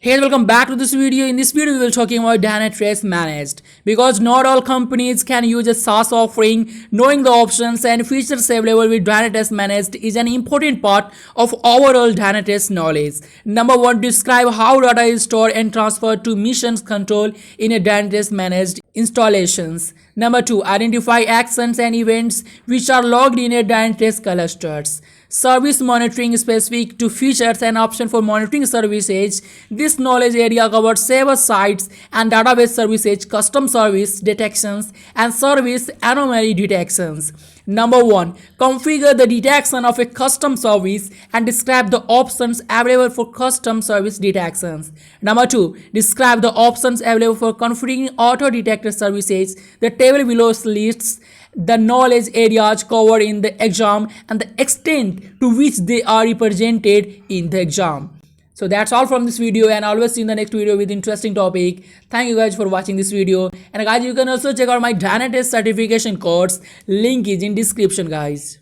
Hey, welcome back to this video. In this video, we will be talking about Dynatrace managed because not all companies can use a SaaS offering. Knowing the options and features available with Dynatrace managed is an important part of overall Dynatrace knowledge. Number one, describe how data is stored and transferred to mission control in a Dynatrace managed installations. Number two, identify actions and events which are logged in a Dynatrace clusters. Service monitoring specific to features and option for monitoring services. This knowledge area covers server sites and database services, custom service detections, and service anomaly detections. Number one, configure the detection of a custom service and describe the options available for custom service detections. Number two, describe the options available for configuring auto-detected services. The table below lists the knowledge areas covered in the exam and the extent to which they are represented in the exam. So that's all from this video, and always see you in the next video with interesting topic. Thank you guys for watching this video, and guys, you can also check out my Dynatrace certification course. Link is in description, guys.